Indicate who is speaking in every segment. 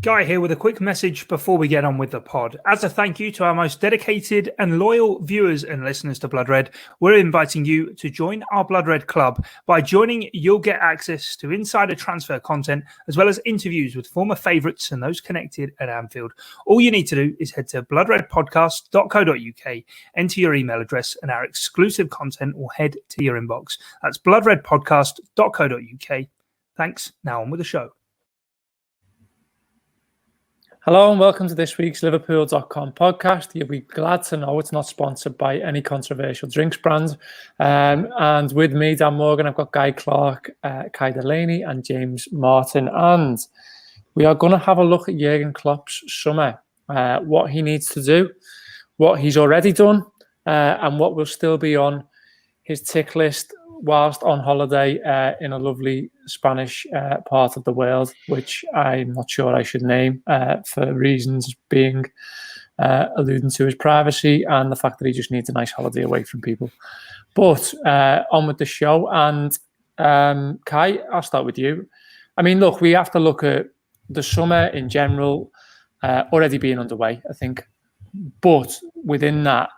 Speaker 1: Guy here with a quick message before we get on with the pod. As a thank you to our most dedicated and loyal viewers and listeners to Blood Red, we're inviting you to join our Blood Red Club. By joining, you'll get access to insider transfer content as well as interviews with former favourites and those connected at Anfield. All you need to do is head to bloodredpodcast.co.uk, enter your email address, and our exclusive content will head to your inbox. That's bloodredpodcast.co.uk. Thanks. Now on with the show.
Speaker 2: Hello and welcome to this week's Liverpool.com podcast. You'll be glad to know it's not sponsored by any controversial drinks brand. And with me, Dan Morgan, I've got Guy Clarke, Kai Delaney and James Martin. And we are going to have a look at Jurgen Klopp's summer, what he needs to do, what he's already done, and what will still be on his tick list whilst on holiday in a lovely Spanish part of the world, which I'm not sure I should name for reasons being alluding to his privacy and the fact that he just needs a nice holiday away from people. But on with the show. And Kai, I'll start with you. I mean, look, we have to look at the summer in general already being underway, I think. But within that,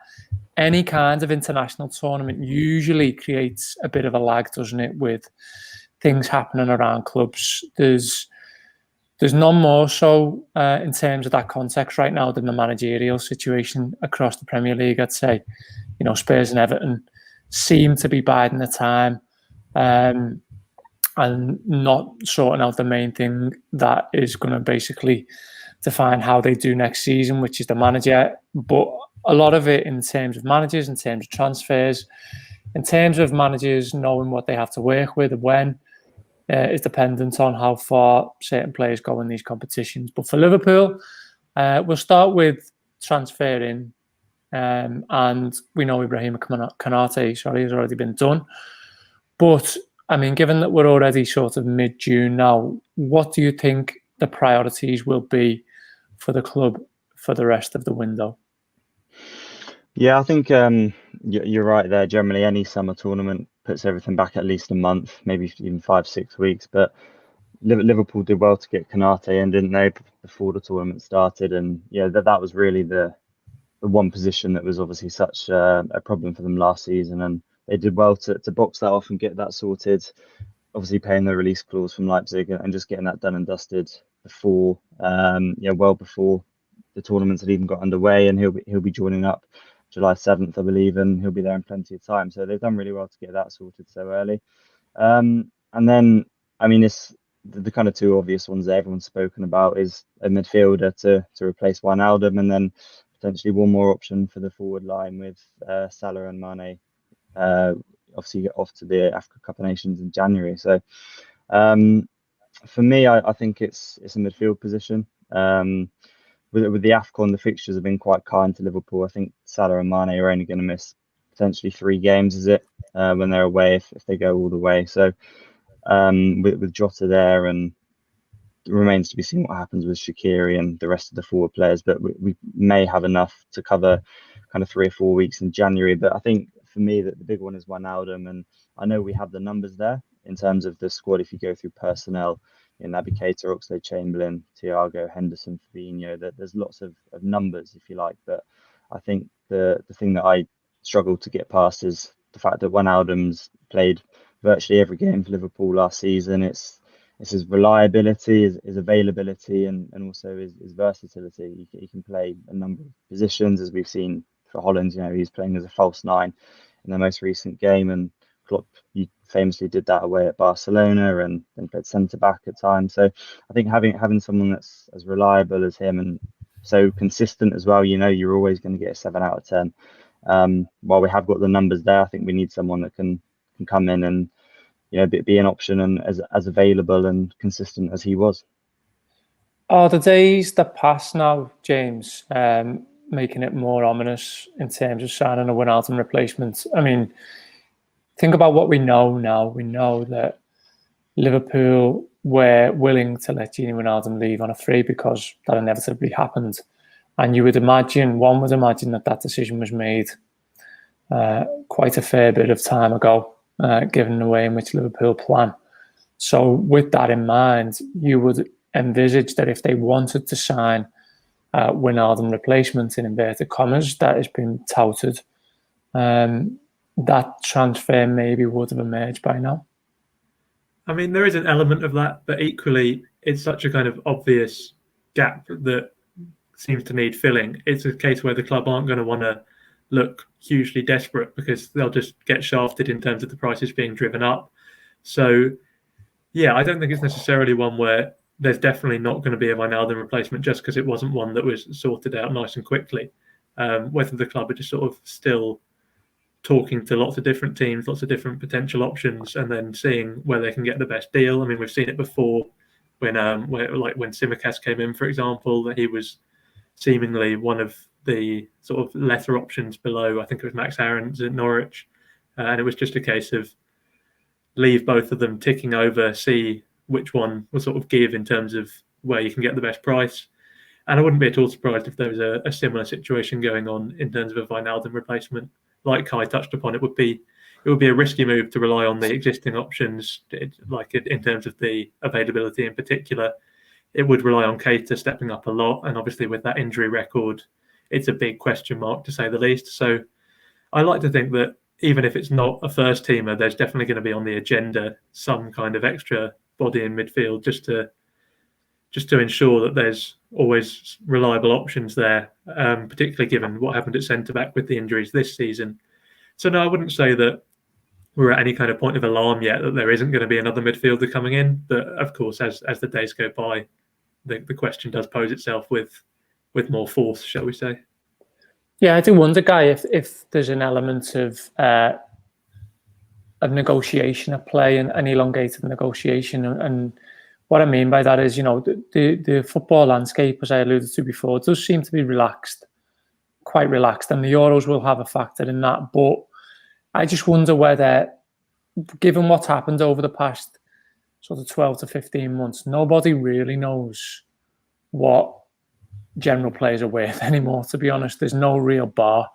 Speaker 2: any kind of international tournament usually creates a bit of a lag, doesn't it, with things happening around clubs. There's none more so in terms of that context right now than the managerial situation across the Premier League. I'd say, you know, Spurs and Everton seem to be biding the time and not sorting out the main thing that is going to basically define how they do next season, which is the manager. But a lot of it in terms of managers, in terms of transfers, in terms of managers knowing what they have to work with and when, is dependent on how far certain players go in these competitions. But for Liverpool, we'll start with transferring, and we know Ibrahim Konate, has already been done. But, I mean, given that we're already sort of mid-June now, what do you think the priorities will be for the club for the rest of the window?
Speaker 3: Yeah, I think you're right there. Generally, any summer tournament puts everything back at least a month, maybe even 5-6 weeks. But Liverpool did well to get Konate in, didn't they, before the tournament started? And yeah, that was really the one position that was obviously such a problem for them last season. And they did well to box that off and get that sorted. Obviously, paying the release clause from Leipzig and just getting that done and dusted before, well before the tournaments had even got underway. And he'll be joining up July 7th, I believe, and he'll be there in plenty of time. So they've done really well to get that sorted so early. And then, I mean, it's the kind of two obvious ones that everyone's spoken about is a midfielder to replace Wijnaldum, and then potentially one more option for the forward line with Salah and Mane. Obviously, get off to the Africa Cup of Nations in January. So for me, I think it's a midfield position. With the AFCON, the fixtures have been quite kind to Liverpool. I think Salah and Mane are only going to miss potentially 3 games, is it, when they're away, if they go all the way. So with Jota there, and it remains to be seen what happens with Shaqiri and the rest of the forward players. But we may have enough to cover kind of 3 or 4 weeks in January. But I think for me that the big one is Wijnaldum, and I know we have the numbers there in terms of the squad. If you go through personnel, Naby Keita, Oxlade-Chamberlain, Thiago, Henderson, Fabinho, there's lots of numbers, if you like. But I think the thing that I struggled to get past is the fact that Wijnaldum's played virtually every game for Liverpool last season. It's his reliability, his availability, and also his versatility. He can play a number of positions, as we've seen for Holland. You know, he's playing as a false 9 in the most recent game, and Klopp famously did that away at Barcelona, and then played centre back at times. So I think having someone that's as reliable as him and so consistent as well, you know, you're always going to get a 7 out of 10. While we have got the numbers there, I think we need someone that can come in and, you know, be an option and as available and consistent as he was.
Speaker 2: Are the days that pass now, James, making it more ominous in terms of signing a Wijnaldum replacement? I mean, think about what we know now. We know that Liverpool were willing to let Gini Wijnaldum leave on a free because that inevitably happened. And one would imagine that decision was made quite a fair bit of time ago, given the way in which Liverpool plan. So with that in mind, you would envisage that if they wanted to sign Wijnaldum replacement in inverted commas that has been touted, that transfer maybe would have emerged by now.
Speaker 4: I mean, there is an element of that, but equally, it's such a kind of obvious gap that seems to need filling. It's a case where the club aren't going to want to look hugely desperate because they'll just get shafted in terms of the prices being driven up. So, yeah, I don't think it's necessarily one where there's definitely not going to be a Wijnaldum replacement just because it wasn't one that was sorted out nice and quickly. Whether the club are just sort of still talking to lots of different teams, lots of different potential options, and then seeing where they can get the best deal. I mean, we've seen it before when Tsimikas came in, for example, that he was seemingly one of the sort of lesser options below. I think it was Max Aarons at Norwich, and it was just a case of leave both of them ticking over, see which one will sort of give in terms of where you can get the best price. And I wouldn't be at all surprised if there was a similar situation going on in terms of a Wijnaldum replacement. Like Kai touched upon, it would be a risky move to rely on the existing options, like in terms of the availability in particular. It would rely on Keita stepping up a lot, and obviously with that injury record, it's a big question mark to say the least. So I like to think that even if it's not a first teamer, there's definitely going to be on the agenda some kind of extra body in midfield just to ensure that there's always reliable options there, particularly given what happened at centre-back with the injuries this season. So no, I wouldn't say that we're at any kind of point of alarm yet that there isn't going to be another midfielder coming in. But of course, as the days go by, the question does pose itself with more force, shall we say.
Speaker 2: Yeah, I do wonder, Guy, if there's an element of negotiation at play and an elongated negotiation. And what I mean by that is, the football landscape, as I alluded to before, does seem to be quite relaxed, and the Euros will have a factor in that. But I just wonder whether, given what's happened over the past sort of 12 to 15 months, nobody really knows what general players are worth anymore, to be honest. There's no real bar.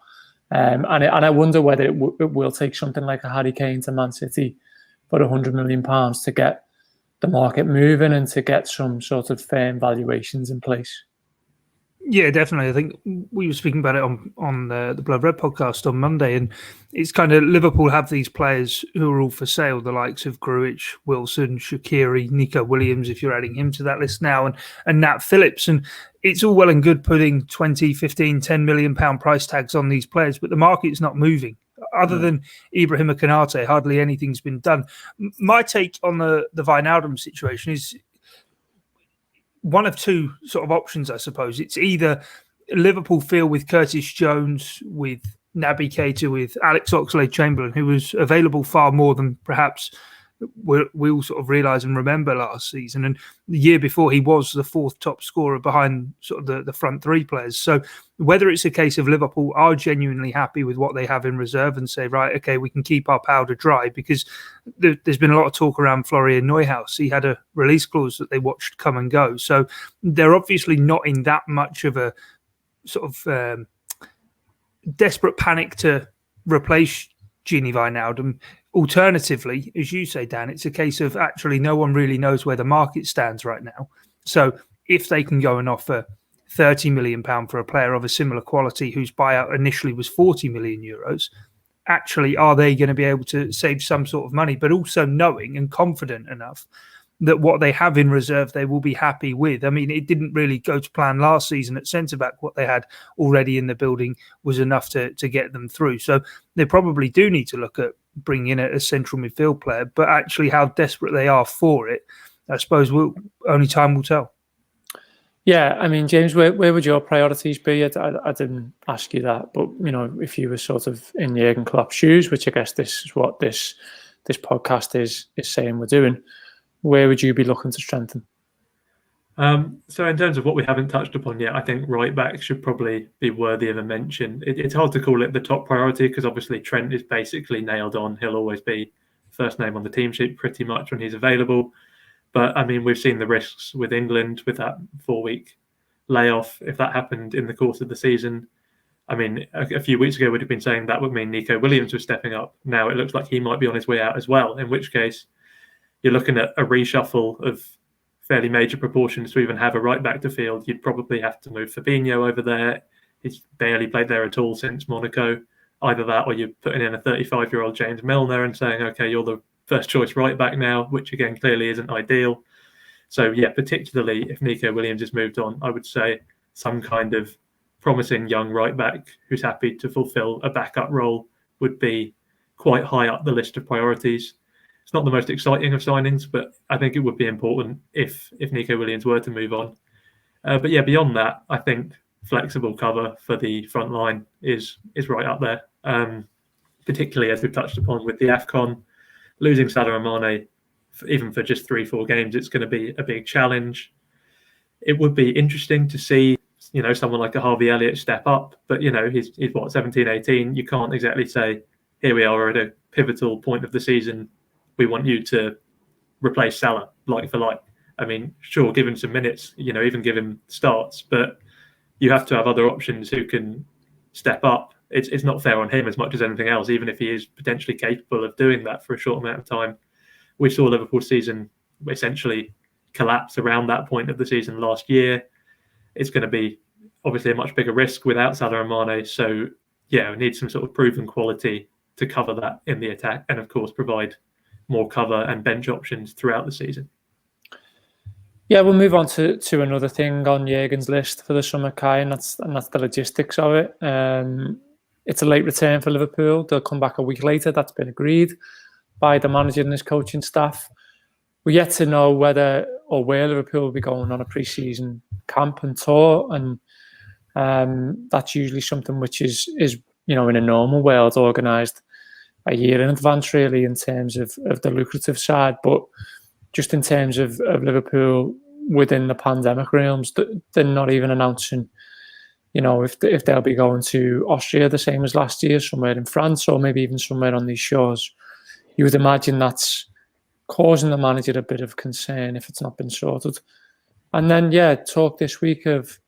Speaker 2: And I wonder whether it will take something like a Harry Kane to Man City for £100 million to get the market moving and to get some sort of firm valuations in place.
Speaker 1: Yeah, definitely. I think we were speaking about it on the Blood Red podcast on Monday, and it's kind of Liverpool have these players who are all for sale, the likes of Grujic, Wilson, Shaqiri, Nico Williams, if you're adding him to that list now, and Nat Phillips. And it's all well and good putting 20, 15, 10 million pound price tags on these players, but the market's not moving. Other than Ibrahima Konate, hardly anything's been done. My take on the Wijnaldum situation is one of two sort of options, I suppose. It's either Liverpool feel with Curtis Jones, with Naby Keita, with Alex Oxlade-Chamberlain, who was available far more than perhaps we all sort of realise and remember last season. And the year before, he was the fourth top scorer behind sort of the front three players. So whether it's a case of Liverpool are genuinely happy with what they have in reserve and say, right, okay, we can keep our powder dry, because there's been a lot of talk around Florian Neuhaus. He had a release clause that they watched come and go. So they're obviously not in that much of a sort of desperate panic to replace Gini Wijnaldum. Alternatively, as you say, Dan, it's a case of actually no one really knows where the market stands right now. So if they can go and offer £30 million for a player of a similar quality whose buyout initially was €40 million, actually, are they going to be able to save some sort of money, but also knowing and confident enough that what they have in reserve they will be happy with? I mean, it didn't really go to plan last season at centre-back. What they had already in the building was enough to get them through. So they probably do need to look at bringing in a central midfield player, but actually how desperate they are for it, I suppose only time will tell.
Speaker 2: Yeah, I mean, James, where would your priorities be? I didn't ask you that, but, if you were sort of in Jurgen Klopp's shoes, which I guess this is what this podcast is saying we're doing, where would you be looking to strengthen?
Speaker 4: So in terms of what we haven't touched upon yet, I think right back should probably be worthy of a mention. It's hard to call it the top priority because obviously Trent is basically nailed on. He'll always be first name on the team sheet pretty much when he's available. But I mean, we've seen the risks with England with that 4-week layoff. If that happened in the course of the season, I mean, a few weeks ago we'd have been saying that would mean Nico Williams was stepping up. Now it looks like he might be on his way out as well, in which case you're looking at a reshuffle of fairly major proportions to even have a right back to field. You'd probably have to move Fabinho over there. He's barely played there at all since Monaco. Either that, or you're putting in a 35-year-old James Milner and saying, okay, you're the first choice right back now, which again clearly isn't ideal. So yeah, particularly if Nico Williams has moved on, I would say some kind of promising young right back who's happy to fulfill a backup role would be quite high up the list of priorities. It's not the most exciting of signings, but I think it would be important if Nico Williams were to move on. But yeah, beyond that, I think flexible cover for the front line is right up there. Particularly as we've touched upon with the AFCON, losing Salah and Mane, even for just 3-4 games, it's going to be a big challenge. It would be interesting to see, someone like a Harvey Elliott step up, but he's what, 17, 18. You can't exactly say, here we are at a pivotal point of the season, we want you to replace Salah like for like. I mean, sure, give him some minutes, even give him starts, but you have to have other options who can step up. It's not fair on him as much as anything else, even if he is potentially capable of doing that for a short amount of time. We saw Liverpool's season essentially collapse around that point of the season last year. It's going to be obviously a much bigger risk without Salah and Mane. So yeah, we need some sort of proven quality to cover that in the attack, and of course provide more cover and bench options throughout the season.
Speaker 2: Yeah, we'll move on to another thing on Jurgen's list for the summer, Kai, and that's the logistics of it. It's a late return for Liverpool. They'll come back a week later. That's been agreed by the manager and his coaching staff. We're yet to know whether or where Liverpool will be going on a pre-season camp and tour, and that's usually something which is in a normal world organised a year in advance, really, in terms of the lucrative side. But just in terms of Liverpool within the pandemic realms, they're not even announcing, if they'll be going to Austria the same as last year, somewhere in France, or maybe even somewhere on these shores. You would imagine that's causing the manager a bit of concern if it's not been sorted. And then, talk this week of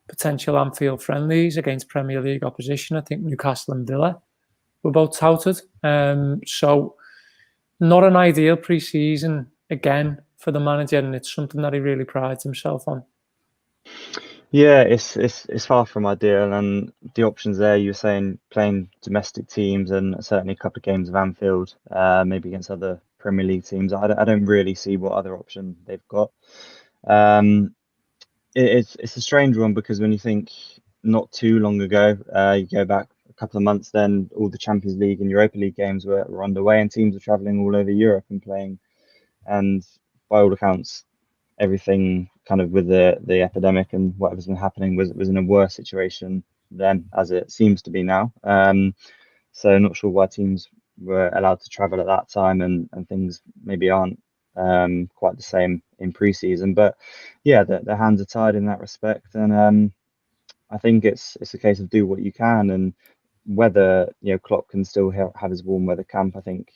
Speaker 2: potential Anfield friendlies against Premier League opposition. I think Newcastle and Villa were both touted. So not an ideal pre-season, again, for the manager, and it's something that he really prides himself on.
Speaker 3: Yeah, it's far from ideal, and the options there, you were saying playing domestic teams and certainly a couple of games of Anfield, maybe against other Premier League teams. I don't really see what other option they've got. It's a strange one, because when you think not too long ago, you go back a couple of months, then all the Champions League and Europa League games were underway, and teams were travelling all over Europe and playing. And by all accounts, everything kind of with the epidemic and whatever's been happening was in a worse situation then, as it seems to be now. So not sure why teams were allowed to travel at that time, and things maybe aren't quite the same in pre-season. But yeah, their hands are tied in that respect, and I think it's a case of do what you can, and whether Klopp can still have his warm weather camp. I think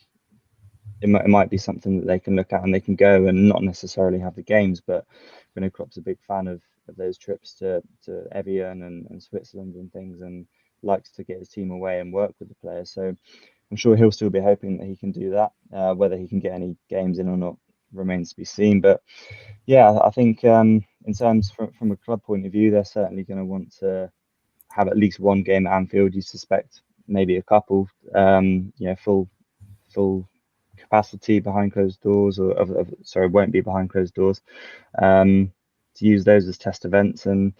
Speaker 3: it might be something that they can look at, and they can go and not necessarily have the games, but Klopp's a big fan of those trips to Evian and Switzerland and things, and likes to get his team away and work with the players. So I'm sure he'll still be hoping that he can do that. Whether he can get any games in or not remains to be seen. But yeah, I think in terms from a club point of view, they're certainly going to want to have at least one game at Anfield. You suspect maybe a couple, full capacity behind closed doors, or won't be behind closed doors, to use those as test events and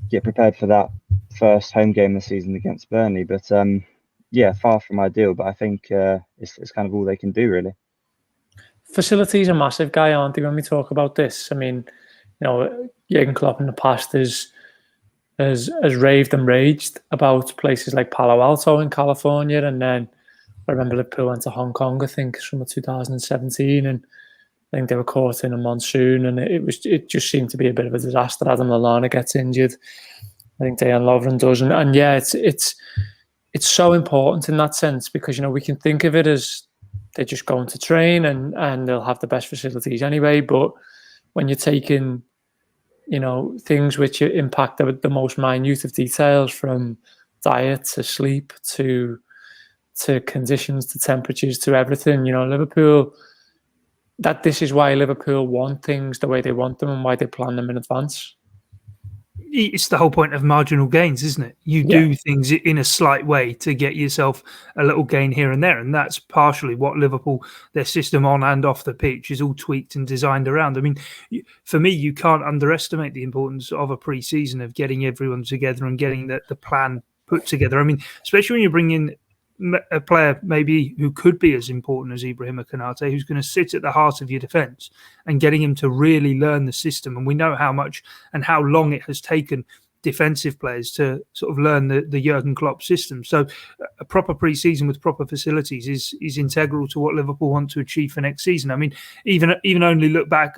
Speaker 3: get prepared for that first home game this season against Burnley. But far from ideal, but I think it's kind of all they can do, really.
Speaker 2: Facilities are massive, Guy, aren't they, when we talk about this? I mean, Jurgen Klopp in the past has raved and raged about places like Palo Alto in California, and then I remember Liverpool went to Hong Kong, I think, summer 2017, and I think they were caught in a monsoon, and it just seemed to be a bit of a disaster. Adam Lallana gets injured, I think Dejan Lovren does, and it's so important in that sense, because we can think of it as they're just going to train and they'll have the best facilities anyway. But when you're taking things which impact the most minute of details, from diet to sleep to conditions to temperatures to everything, Liverpool that this is why Liverpool want things the way they want them and why they plan them in advance.
Speaker 1: It's the whole point of marginal gains, isn't it? You do things in a slight way to get yourself a little gain here and there. And that's partially what Liverpool, their system on and off the pitch, is all tweaked and designed around. I mean, for me, you can't underestimate the importance of a pre-season, of getting everyone together and getting the plan put together. I mean, especially when you bring in a player maybe who could be as important as Ibrahima Konate, who's going to sit at the heart of your defence, and getting him to really learn the system. And we know how much and how long it has taken defensive players to sort of learn the Jurgen Klopp system. So a proper pre-season with proper facilities is integral to what Liverpool want to achieve for next season. I mean, even only look back,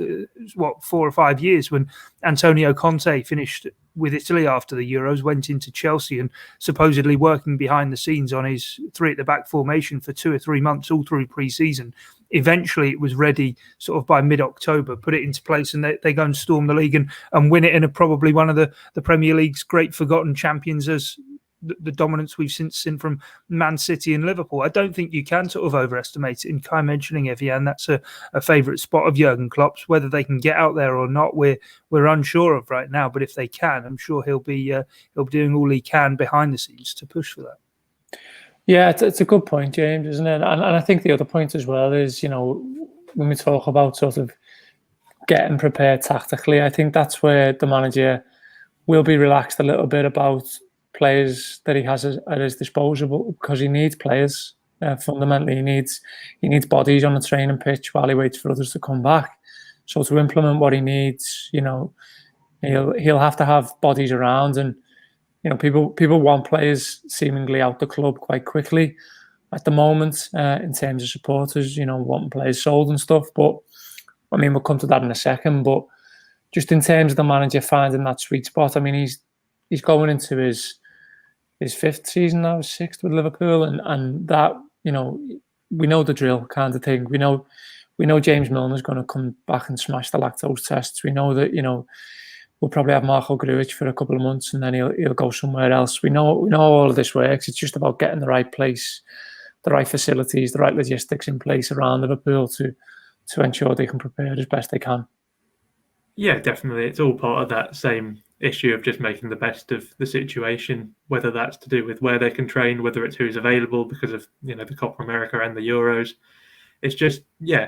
Speaker 1: 4 or 5 years when Antonio Conte finished with Italy after the Euros, went into Chelsea and supposedly working behind the scenes on his 3 at the back formation for 2 or 3 months all through pre-season. Eventually it was ready sort of by mid-October, put it into place, and they go and storm the league and win it in probably one of the Premier League's great forgotten champions, as the dominance we've since seen from Man City and Liverpool. I don't think you can sort of overestimate it. In Kai mentioning Evian, that's a favourite spot of Jurgen Klopp's. Whether they can get out there or not, we're unsure of right now. But if they can, I'm sure he'll be doing all he can behind the scenes to push for that.
Speaker 2: Yeah, it's a good point, James, isn't it? And I think the other point as well is, when we talk about sort of getting prepared tactically, I think that's where the manager will be relaxed a little bit about players that he has at his disposal, because he needs players. Fundamentally, he needs bodies on the training pitch while he waits for others to come back. So to implement what he needs, he'll have to have bodies around, and people want players seemingly out the club quite quickly at the moment in terms of supporters, wanting players sold and stuff. But I mean, we'll come to that in a second. But just in terms of the manager finding that sweet spot, I mean, he's going into his 5th season now, his 6th with Liverpool, and that, we know the drill kind of thing. We know James Milner's going to come back and smash the lactose tests. We know that, we'll probably have Marco Grujic for a couple of months and then he'll go somewhere else. We know how all of this works. It's just about getting the right place, the right facilities, the right logistics in place around Liverpool to ensure they can prepare as best they can. Yeah,
Speaker 4: definitely. It's all part of that same issue of just making the best of the situation, whether that's to do with where they can train, whether it's who's available because of, the Copa America and the Euros. It's just,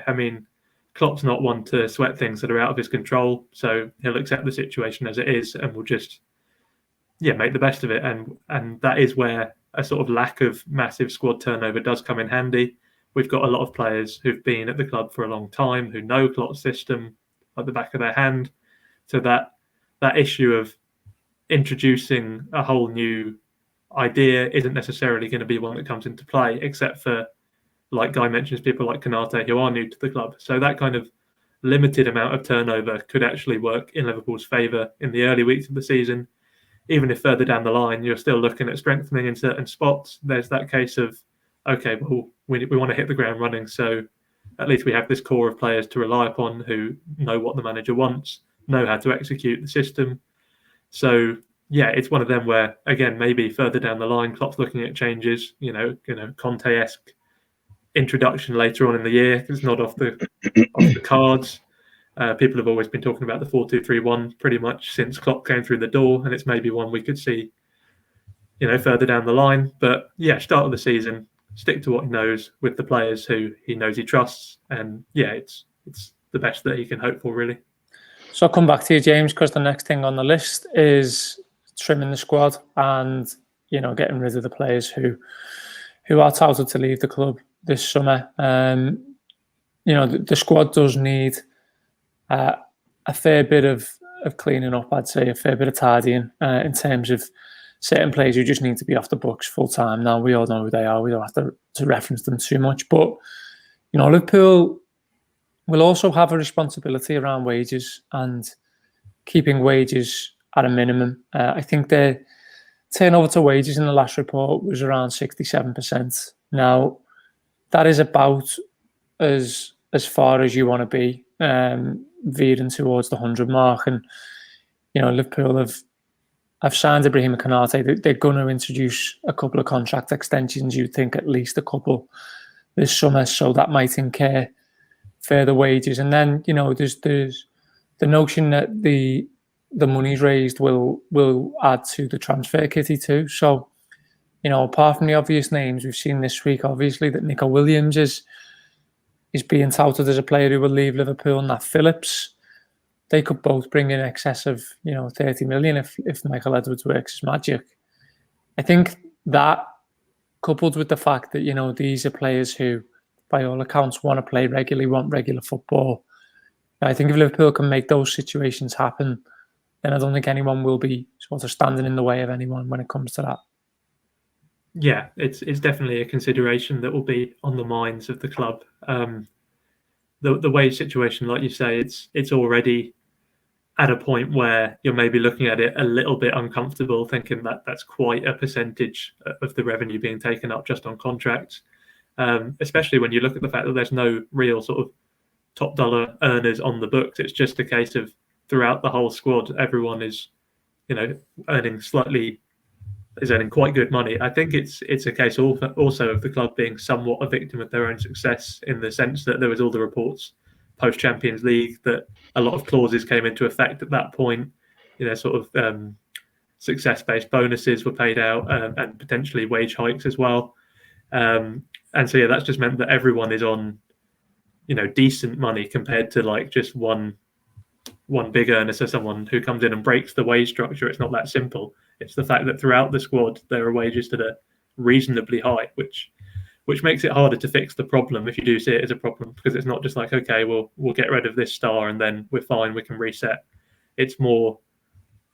Speaker 4: I mean, Klopp's not one to sweat things that are out of his control, so he'll accept the situation as it is and will just, make the best of it. And that is where a sort of lack of massive squad turnover does come in handy. We've got a lot of players who've been at the club for a long time, who know Klopp's system at the back of their hand. So that issue of introducing a whole new idea isn't necessarily going to be one that comes into play, except for, like Guy mentions, people like Konate who are new to the club. So that kind of limited amount of turnover could actually work in Liverpool's favour in the early weeks of the season. Even if further down the line you're still looking at strengthening in certain spots, there's that case of, okay, well, we want to hit the ground running. So at least we have this core of players to rely upon who know what the manager wants, know how to execute the system. So, it's one of them where, again, maybe further down the line, Klopp's looking at changes, Conte-esque introduction later on in the year. It's not off the cards. People have always been talking about the 4-2-3-1 pretty much since Klopp came through the door, and it's maybe one we could see, further down the line. But start of the season, stick to what he knows with the players who he knows he trusts, and it's the best that he can hope for, really.
Speaker 2: So I'll come back to you, James, because the next thing on the list is trimming the squad and getting rid of the players who are touted to leave the club this summer. The squad does need a fair bit of cleaning up, I'd say, a fair bit of tidying in terms of certain players who just need to be off the books full time. Now, we all know who they are. We don't have to reference them too much. But, Liverpool will also have a responsibility around wages and keeping wages at a minimum. I think the turnover to wages in the last report was around 67%. Now, that is about as far as you want to be, veering towards the 100 mark. And, Liverpool have signed Ibrahima Konate. They're going to introduce a couple of contract extensions. You'd think at least a couple this summer. So that might incur further wages. And then, there's the notion that the monies raised will add to the transfer kitty too. So, apart from the obvious names we've seen this week, obviously that Nico Williams is being touted as a player who will leave Liverpool, and that Phillips, they could both bring in excess of 30 million if Michael Edwards works his magic. I think that, coupled with the fact that these are players who, by all accounts, want to play regularly, want regular football. I think if Liverpool can make those situations happen, then I don't think anyone will be sort of standing in the way of anyone when it comes to that.
Speaker 4: Yeah, it's definitely a consideration that will be on the minds of the club. The wage situation, like you say, it's already at a point where you're maybe looking at it a little bit uncomfortable, thinking that that's quite a percentage of the revenue being taken up just on contracts, especially when you look at the fact that there's no real sort of top dollar earners on the books. It's just a case of throughout the whole squad, everyone is, earning quite good money. I think it's a case also of the club being somewhat a victim of their own success, in the sense that there was all the reports post Champions League that a lot of clauses came into effect at that point. Success-based bonuses were paid out, and potentially wage hikes as well. And so yeah, that's just meant that everyone is on decent money compared to like just one big earner. So someone who comes in and breaks the wage structure, it's not that simple. It's the fact that throughout the squad there are wages that are reasonably high, which makes it harder to fix the problem if you do see it as a problem, because it's not just like, okay, we'll get rid of this star and then we're fine, we can reset. It's more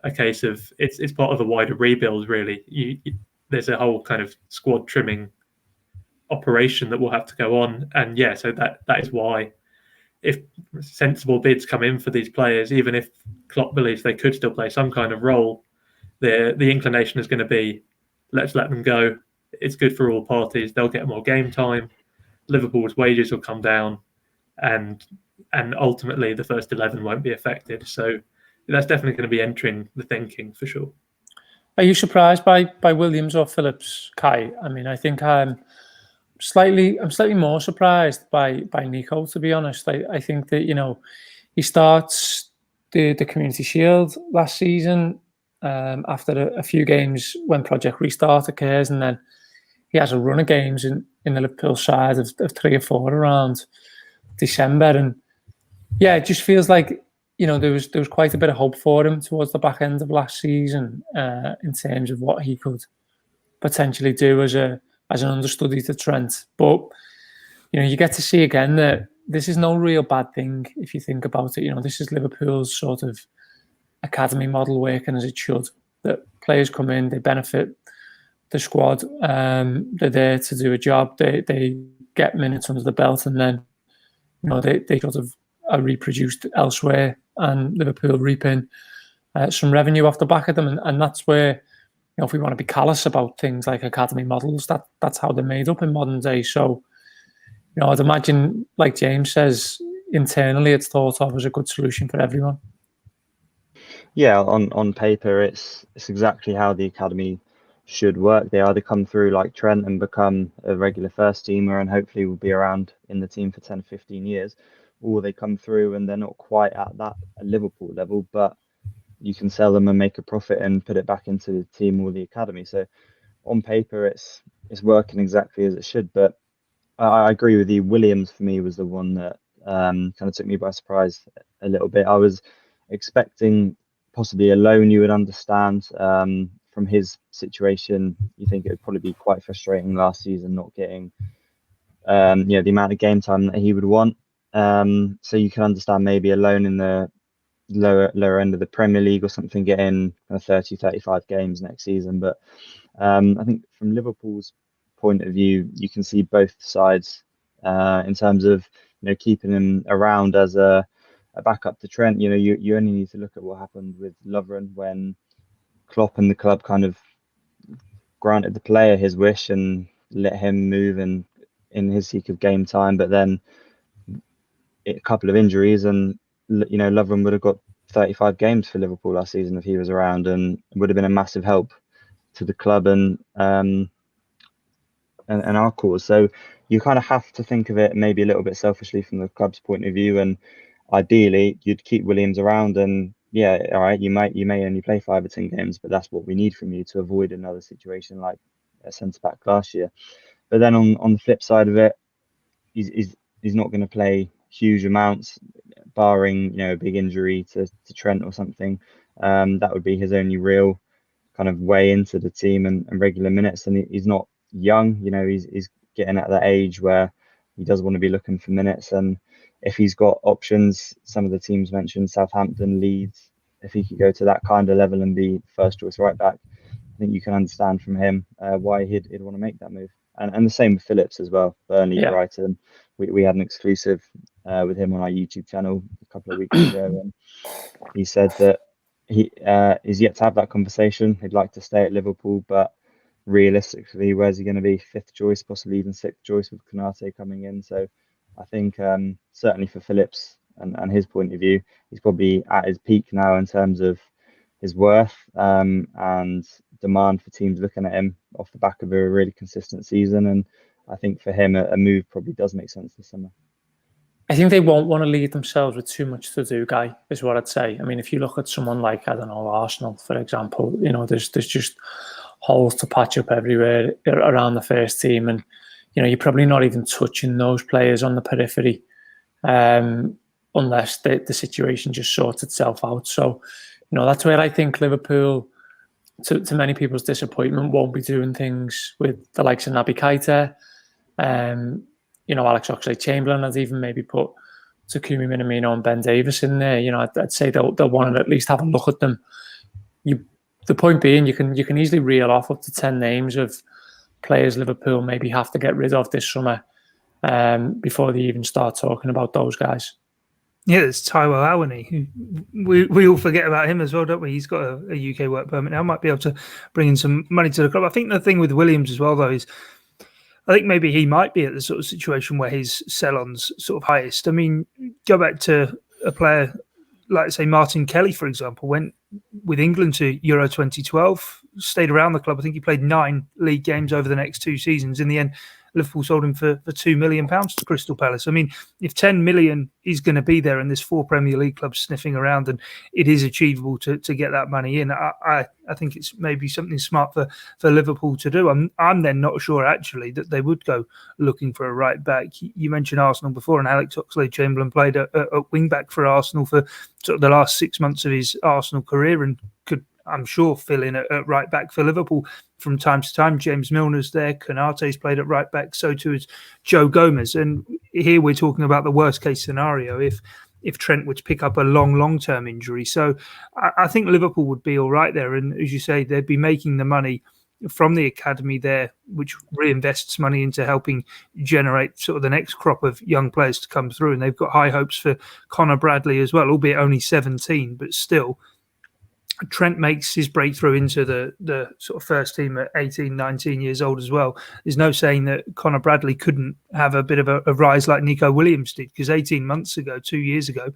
Speaker 4: a case of it's part of a wider rebuild, really. There's a whole kind of squad trimming operation that will have to go on, and yeah, so that is why, if sensible bids come in for these players, even if Klopp believes they could still play some kind of role, the inclination is going to be, let's let them go. It's good for all parties. They'll get more game time. Liverpool's wages will come down, and ultimately the first 11 won't be affected. So that's definitely going to be entering the thinking for sure.
Speaker 2: Are you surprised by Williams or Phillips, Kai? I mean, I think I'm slightly more surprised by Nico, to be honest. I think that he starts the Community Shield last season after a few games when Project Restart occurs, and then he has a run of games in the Liverpool side of 3 or 4 around December, and yeah, it just feels like there was quite a bit of hope for him towards the back end of last season in terms of what he could potentially do as an understudy to Trent. But you get to see again that this is no real bad thing if you think about it. This is Liverpool's sort of academy model working as it should. That players come in, they benefit the squad, they're there to do a job, they get minutes under the belt, and then they sort of are reproduced elsewhere, and Liverpool reaping some revenue off the back of them, and that's where if we want to be callous about things like academy models, that's how they're made up in modern day. So I'd imagine, like James says, internally it's thought of as a good solution for everyone.
Speaker 3: Yeah, on paper it's exactly how the academy should work. They either come through like Trent and become a regular first teamer and hopefully will be around in the team for 10, 15 years, or they come through and they're not quite at that Liverpool level, but you can sell them and make a profit and put it back into the team or the academy. So on paper it's working exactly as it should. But I agree with you. Williams for me was the one that kind of took me by surprise a little bit. I was expecting possibly a loan you would understand. From his situation, you think it would probably be quite frustrating last season not getting the amount of game time that he would want. So you can understand maybe a loan in the lower end of the Premier League or something, getting 30-35 games next season. But I think from Liverpool's point of view, you can see both sides in terms of keeping him around as a backup to Trent. You only need to look at what happened with Lovren when Klopp and the club kind of granted the player his wish and let him move in his seek of game time, but then a couple of injuries, and Lovren would have got 35 games for Liverpool last season if he was around, and would have been a massive help to the club. And and our cause. So you kind of have to think of it maybe a little bit selfishly from the club's point of view, and ideally you'd keep Williams around, and yeah, all right, you may only play 5 or 10 games, but that's what we need from you to avoid another situation like a centre back last year. But then on the flip side of it, he's not going to play huge amounts, barring a big injury to Trent or something. That would be his only real kind of way into the team and regular minutes. And he's not young, he's getting at that age where he does want to be looking for minutes. And if he's got options, some of the teams mentioned, Southampton, Leeds, if he could go to that kind of level and be first choice right back, I think you can understand from him why he'd want to make that move. And the same with Phillips as well. Burnley, Brighton. We had an exclusive with him on our YouTube channel a couple of weeks ago, and he said that he is yet to have that conversation. He'd like to stay at Liverpool, but realistically, where's he going to be? 5th choice, possibly even 6th choice with Konate coming in. So I think certainly for Phillips and his point of view, he's probably at his peak now in terms of his worth and demand for teams looking at him off the back of a really consistent season. And I think for him, a move probably does make sense this summer.
Speaker 2: I think they won't want to leave themselves with too much to do, Guy, is what I'd say. I mean, if you look at someone like, I don't know, Arsenal, for example, there's just holes to patch up everywhere around the first team. And, you're probably not even touching those players on the periphery unless the situation just sorts itself out. So, that's where I think Liverpool, to many people's disappointment, won't be doing things with the likes of Naby Keita. Alex Oxlade-Chamberlain has even maybe put Takumi Minamino and Ben Davies in there. I'd say they'll want to at least have a look at them. The point being, you can easily reel off up to 10 names of players Liverpool maybe have to get rid of this summer before they even start talking about those guys.
Speaker 1: Yeah, there's Taiwo Awoniyi, who we all forget about him as well, don't we? He's got a UK work permit now, might be able to bring in some money to the club. I think the thing with Williams as well, though, is I think maybe he might be at the sort of situation where his sell-on's sort of highest. I mean, go back to a player like, say, Martin Kelly, for example, went with England to Euro 2012, stayed around the club. I think he played 9 league games over the next 2 seasons. In the end, Liverpool sold him for £2 million to Crystal Palace. I mean, if 10 million is going to be there and there's 4 Premier League clubs sniffing around, and it is achievable to get that money in, I think it's maybe something smart for Liverpool to do. I'm then not sure actually that they would go looking for a right back. You mentioned Arsenal before, and Alex Oxlade-Chamberlain played at wing back for Arsenal for sort of the last 6 months of his Arsenal career and could, I'm sure, fill in at right back for Liverpool from time to time. James Milner's there. Konate's played at right back. So too is Joe Gomez. And here we're talking about the worst case scenario if Trent would pick up a long-term injury. So I think Liverpool would be all right there. And as you say, they'd be making the money from the academy there, which reinvests money into helping generate sort of the next crop of young players to come through. And they've got high hopes for Connor Bradley as well, albeit only 17, but still. Trent makes his breakthrough into the sort of first team at 18, 19 years old as well. There's no saying that Connor Bradley couldn't have a bit of a rise like Nico Williams did, because 18 months ago, 2 years ago,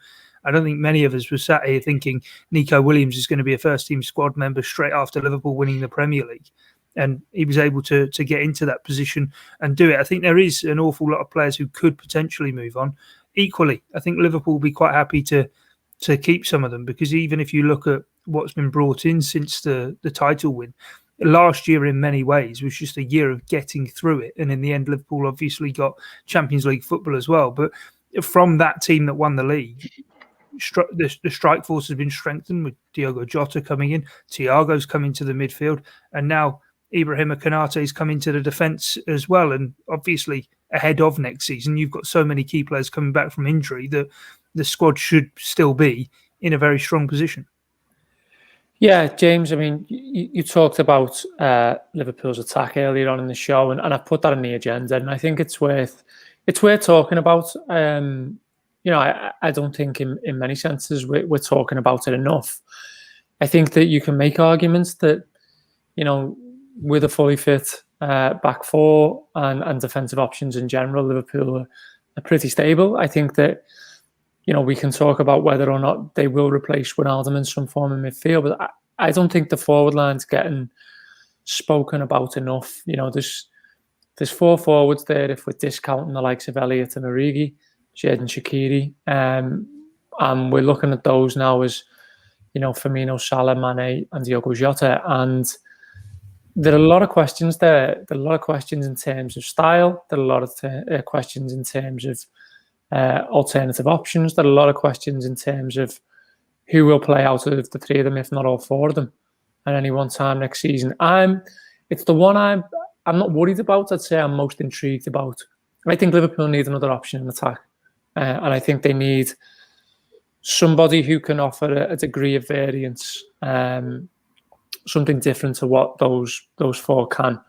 Speaker 1: I don't think many of us were sat here thinking Nico Williams is going to be a first team squad member straight after Liverpool winning the Premier League. And he was able to get into that position and do it. I think there is an awful lot of players who could potentially move on. Equally, I think Liverpool will be quite happy to keep some of them, because even if you look at what's been brought in since the title win, last year in many ways was just a year of getting through it. And in the end, Liverpool obviously got Champions League football as well. But from that team that won the league, the strike force has been strengthened with Diogo Jota coming in, Thiago's coming to the midfield, and now Ibrahima Konate's come into the defence as well. And obviously ahead of next season, you've got so many key players coming back from injury that the squad should still be in a very strong position.
Speaker 2: Yeah, James, I mean, you talked about Liverpool's attack earlier on in the show, and I've put that on the agenda, and I think it's worth talking about. I don't think in many senses we're talking about it enough. I think that you can make arguments that, with a fully fit back four and defensive options in general, Liverpool are pretty stable. I think that, we can talk about whether or not they will replace Wijnaldum in some form in midfield, but I don't think the forward line's getting spoken about enough. There's there's 4 forwards there if we're discounting the likes of Elliott and Origi, Jurgen Shaqiri, and we're looking at those now as, Firmino, Salah, Mane, and Diogo Jota, and there are a lot of questions there. There are a lot of questions in terms of style. There are a lot of questions in terms of alternative options. There are a lot of questions in terms of who will play out of the 3 of them, if not all 4 of them, at any one time next season. It's the one I'm not worried about. I'd say I'm most intrigued about. I think Liverpool need another option in attack, and I think they need somebody who can offer a degree of variance, something different to what those 4 can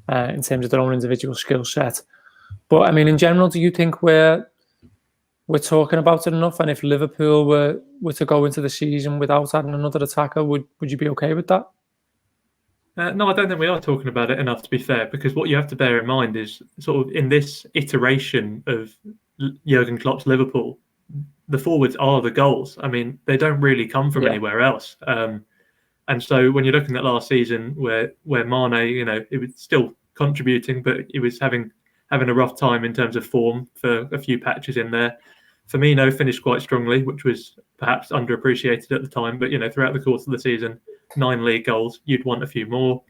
Speaker 2: in terms of their own individual skill set. But I mean, in general, do you think we're talking about it enough? And if Liverpool were to go into the season without adding another attacker, would you be okay with that?
Speaker 4: No, I don't think we are talking about it enough, to be fair, because what you have to bear in mind is sort of in this iteration of Jurgen Klopp's Liverpool, the forwards are the goals. I mean, they don't really come from anywhere else. And so when you're looking at last season where Mane, it was still contributing, but he was having a rough time in terms of form for a few patches in there. Firmino finished quite strongly, which was perhaps underappreciated at the time. But, throughout the course of the season, 9 league goals, you'd want a few more.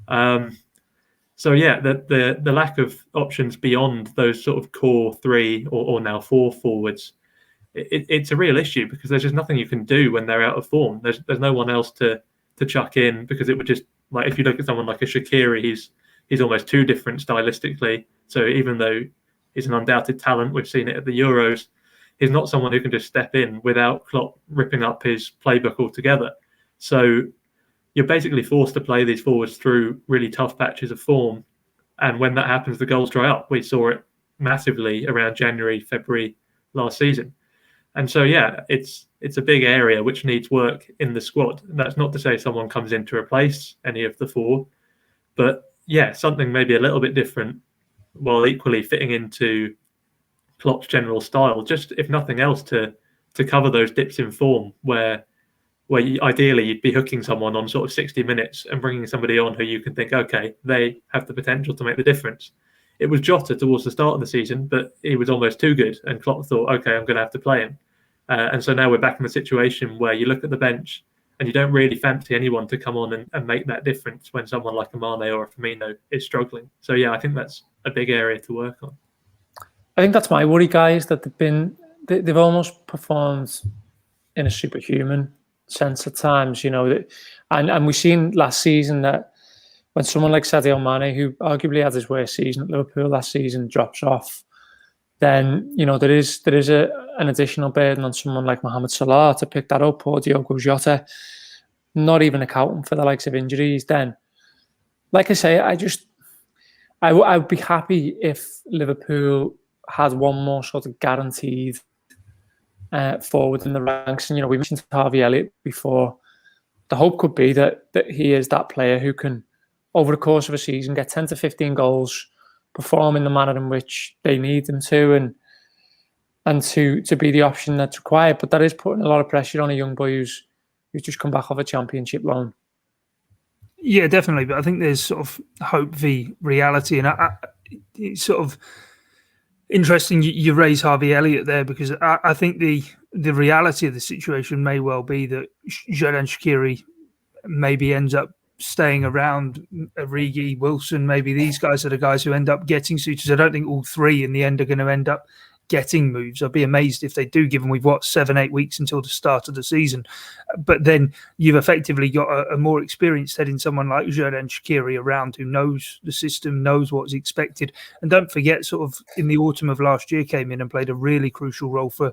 Speaker 4: So, yeah, the lack of options beyond those sort of core 3 or now 4 forwards, it's a real issue because there's just nothing you can do when they're out of form. There's no one else to chuck in because it would just, like, if you look at someone like a Shaqiri, he's almost too different stylistically. So even though he's an undoubted talent, we've seen it at the Euros, he's not someone who can just step in without Klopp ripping up his playbook altogether. So you're basically forced to play these forwards through really tough patches of form. And when that happens, the goals dry up. We saw it massively around January, February last season. And so, yeah, it's a big area which needs work in the squad. And that's not to say someone comes in to replace any of the 4. But, yeah, something maybe a little bit different while equally fitting into Klopp's general style, just if nothing else to cover those dips in form where ideally you'd be hooking someone on sort of 60 minutes and bringing somebody on who you can think, okay, they have the potential to make the difference. It was Jota towards the start of the season, but he was almost too good. And Klopp thought, okay, I'm going to have to play him. And so now we're back in the situation where you look at the bench and you don't really fancy anyone to come on and make that difference when someone like a Mane or a Firmino is struggling. So, yeah, I think that's a big area to work on.
Speaker 2: I think that's my worry, guys, that they've almost performed in a superhuman sense at times, and we've seen last season that when someone like Sadio Mane, who arguably had his worst season at Liverpool last season, drops off, then there is an additional burden on someone like Mohamed Salah to pick that up, or Diogo Jota, not even accounting for the likes of injuries. Then, like I say, I would be happy if Liverpool had one more sort of guaranteed forward in the ranks. And we mentioned Harvey Elliott before. The hope could be that he is that player who can, over the course of a season, get 10 to 15 goals, perform in the manner in which they need them to, and to be the option that's required. But that is putting a lot of pressure on a young boy who's just come back off a championship loan.
Speaker 1: Yeah, definitely. But I think there's sort of hope v reality, and it's sort of interesting you raise Harvey Elliott there, because I think the reality of the situation may well be that Xherdan Shaqiri maybe ends up staying around. Origi, Wilson, maybe these guys are the guys who end up getting suitors. I don't think all 3 in the end are going to end up getting moves. I'd be amazed if they do, given we've 7-8 weeks until the start of the season. But then you've effectively got a more experienced head in someone like Xherdan Shaqiri around, who knows the system, knows what's expected. And don't forget, sort of in the autumn of last year, came in and played a really crucial role for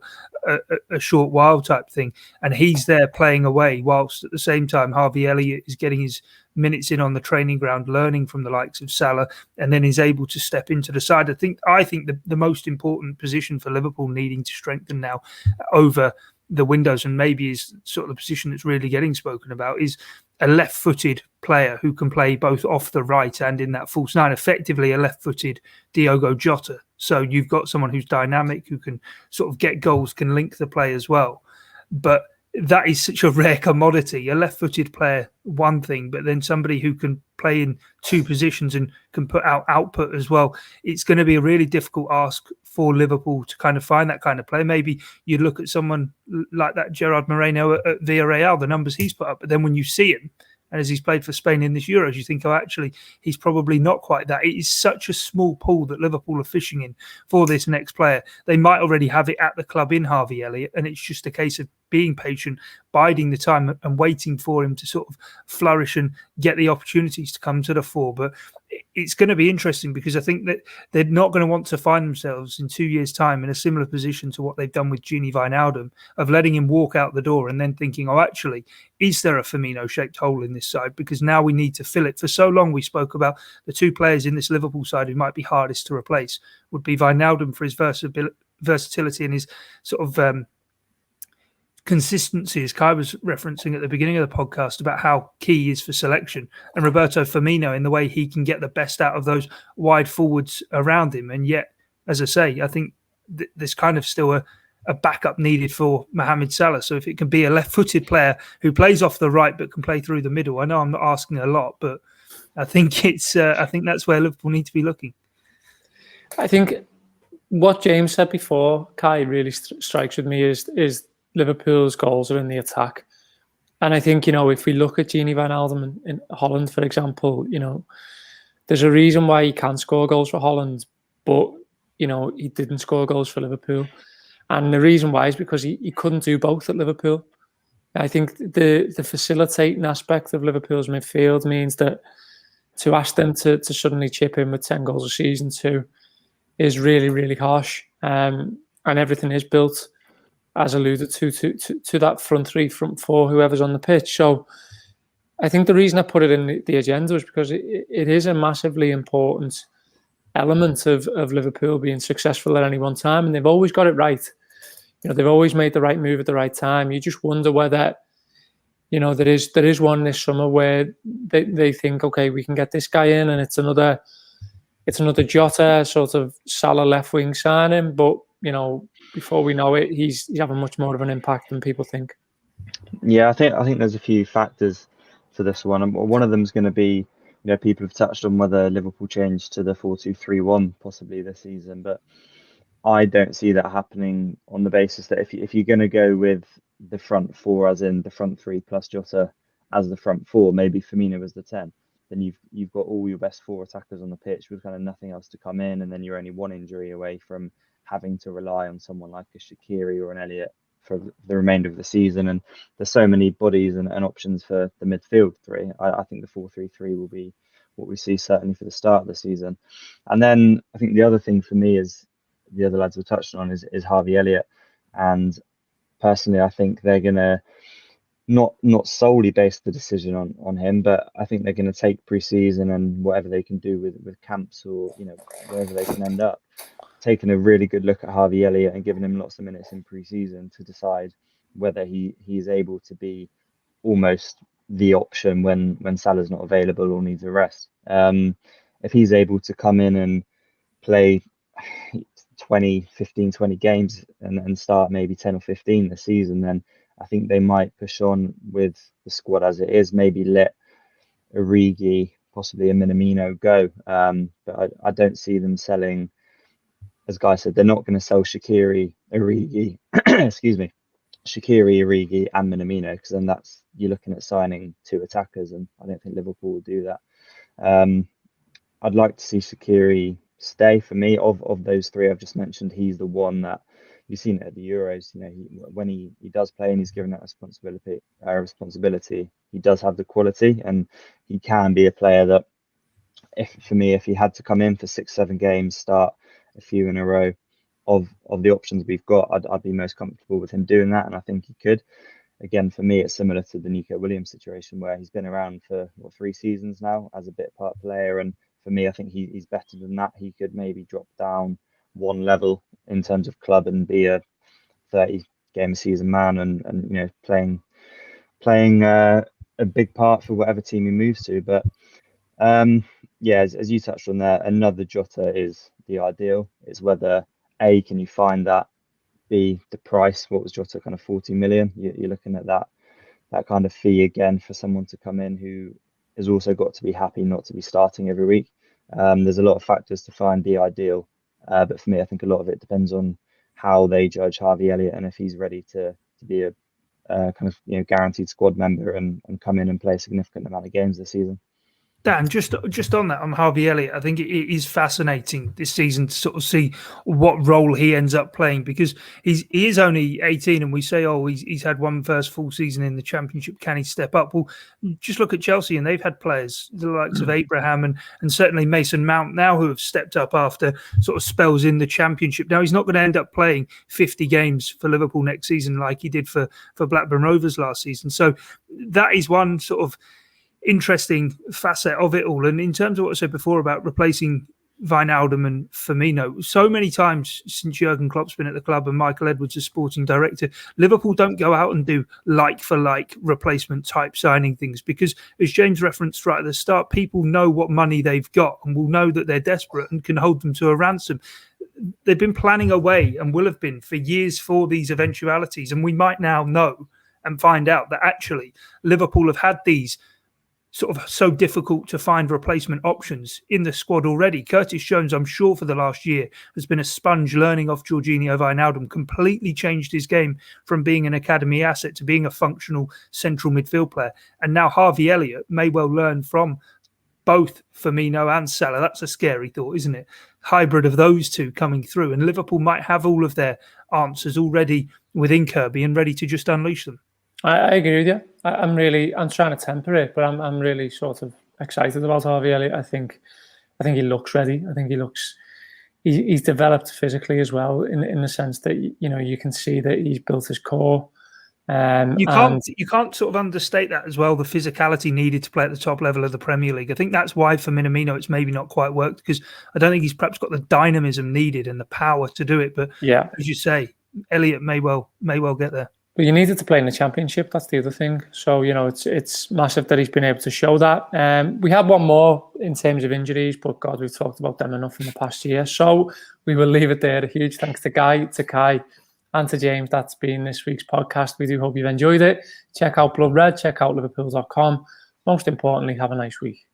Speaker 1: a short while type thing. And he's there playing away, whilst at the same time Harvey Elliott is getting his minutes in on the training ground, learning from the likes of Salah, and then is able to step into the side. I think the most important position for Liverpool needing to strengthen now over the windows, and maybe is sort of the position that's really getting spoken about, is a left-footed player who can play both off the right and in that false 9, effectively a left-footed Diogo Jota. So you've got someone who's dynamic, who can sort of get goals, can link the play as well. But that is such a rare commodity. A left-footed player, one thing, but then somebody who can play in two positions and can put out output as well. It's going to be a really difficult ask for Liverpool to kind of find that kind of player. Maybe you'd look at someone like that Gerard Moreno at Villarreal, the numbers he's put up, but then when you see him, and as he's played for Spain in this Euros, you think, oh, actually, he's probably not quite that. It is such a small pool that Liverpool are fishing in for this next player. They might already have it at the club in Harvey Elliott, and it's just a case of being patient, biding the time and waiting for him to sort of flourish and get the opportunities to come to the fore. But it's going to be interesting because I think that they're not going to want to find themselves in 2 years' time in a similar position to what they've done with Gini Wijnaldum, of letting him walk out the door and then thinking, oh, actually, is there a Firmino-shaped hole in this side? Because now we need to fill it. For so long, we spoke about the two players in this Liverpool side who might be hardest to replace would be Wijnaldum for his versatility and his sort of consistency, as Kai was referencing at the beginning of the podcast about how key he is for selection, and Roberto Firmino in the way he can get the best out of those wide forwards around him. And yet, as I say, I think there's kind of still a backup needed for Mohamed Salah. So if it can be a left-footed player who plays off the right but can play through the middle, I know I'm not asking a lot, but I think it's I think that's where Liverpool need to be looking.
Speaker 2: I think what James said before, Kai, really strikes with me is Liverpool's goals are in the attack. And I think, if we look at Gini Wijnaldum in Holland, for example, there's a reason why he can score goals for Holland, but, he didn't score goals for Liverpool. And the reason why is because he couldn't do both at Liverpool. I think the facilitating aspect of Liverpool's midfield means that to ask them to suddenly chip in with 10 goals a season too is really, really harsh. And everything is built, as alluded to that front three, front four, whoever's on the pitch. So I think the reason I put it in the agenda is because it is a massively important element of Liverpool being successful at any one time, and they've always got it right. They've always made the right move at the right time. You just wonder whether, there is one this summer where they think, okay, we can get this guy in, and it's another Jota sort of Salah left wing signing, but before we know it, he's having much more of an impact than people think.
Speaker 3: Yeah, I think there's a few factors for this one. One of them is going to be, people have touched on whether Liverpool changed to the 4-2-3-1 possibly this season, but I don't see that happening on the basis that if you're going to go with the front four, as in the front three plus Jota as the front four, maybe Firmino as the 10, then you've got all your best four attackers on the pitch with kind of nothing else to come in, and then you're only one injury away from having to rely on someone like a Shaqiri or an Elliott for the remainder of the season. And there's so many bodies and options for the midfield three. I think the 4-3-3 will be what we see certainly for the start of the season. And then I think the other thing for me is, the other lads have touched on, is Harvey Elliott. And personally, I think they're going to not solely base the decision on him, but I think they're going to take pre-season and whatever they can do with camps or, wherever they can end up, taking a really good look at Harvey Elliott and giving him lots of minutes in pre-season to decide whether he is able to be almost the option when Salah's not available or needs a rest. If he's able to come in and play 20 games and start maybe 10 or 15 this season, then I think they might push on with the squad as it is, maybe let Origi, possibly a Minamino go. But I don't see them selling, as Guy said, they're not going to sell Shaqiri, Origi, Shaqiri, Origi and Minamino, because then you're looking at signing two attackers, and I don't think Liverpool will do that. I'd like to see Shaqiri stay. For me, of those three I've just mentioned, he's the one that you've seen it at the Euros. When he does play and he's given that responsibility, he does have the quality, and he can be a player that, if he had to come in for 6-7 games, start a few in a row of the options we've got, I'd be most comfortable with him doing that, and I think he could. Again, for me, it's similar to the Nico Williams situation, where he's been around for 3 seasons now as a bit part player, and for me, I think he's better than that. He could maybe drop down one level in terms of club and be a 30 game a season man, and playing a big part for whatever team he moves to. But as you touched on there, another Jota is the ideal. It's whether can you find that be the price. What was Jota, kind of 40 million? You're looking at that kind of fee again for someone to come in who has also got to be happy not to be starting every week. There's a lot of factors to find the ideal, but for me, I think a lot of it depends on how they judge Harvey Elliott and if he's ready to be a kind of guaranteed squad member and come in and play a significant amount of games this season.
Speaker 1: Dan, just on that, on Harvey Elliott, I think it is fascinating this season to sort of see what role he ends up playing, because he is only 18, and we say, oh, he's had one first full season in the Championship. Can he step up? Well, just look at Chelsea, and they've had players, the likes of Abraham and certainly Mason Mount now, who have stepped up after sort of spells in the Championship. Now, he's not going to end up playing 50 games for Liverpool next season like he did for Blackburn Rovers last season. So that is one sort of interesting facet of it all. And in terms of what I said before about replacing Wijnaldum and Firmino, so many times since Jurgen Klopp's been at the club and Michael Edwards as sporting director, Liverpool don't go out and do like for like replacement type signing things, because as James referenced right at the start, people know what money they've got and will know that they're desperate and can hold them to a ransom. They've been planning away and will have been for years for these eventualities, and we might now know and find out that actually Liverpool have had these sort of so difficult to find replacement options in the squad already. Curtis Jones, I'm sure for the last year, has been a sponge learning off Jorginho Wijnaldum, completely changed his game from being an academy asset to being a functional central midfield player. And now Harvey Elliott may well learn from both Firmino and Salah. That's a scary thought, isn't it? Hybrid of those two coming through. And Liverpool might have all of their answers already within Kirby and ready to just unleash them.
Speaker 2: I agree with you. I'm trying to temper it, but I'm really sort of excited about Harvey Elliott. I think he looks ready. I think he's developed physically as well in the sense that you can see that he's built his core. You can't sort of understate that as well, the physicality needed to play at the top level of the Premier League. I think that's why for Minamino it's maybe not quite worked, because I don't think he's perhaps got the dynamism needed and the power to do it. But yeah, as you say, Elliott may well get there. But you needed to play in the Championship. That's the other thing. So, it's massive that he's been able to show that. We had one more in terms of injuries, but God, we've talked about them enough in the past year. So we will leave it there. A huge thanks to Guy, to Kai, and to James. That's been this week's podcast. We do hope you've enjoyed it. Check out Blood Red. Check out Liverpool.com. Most importantly, have a nice week.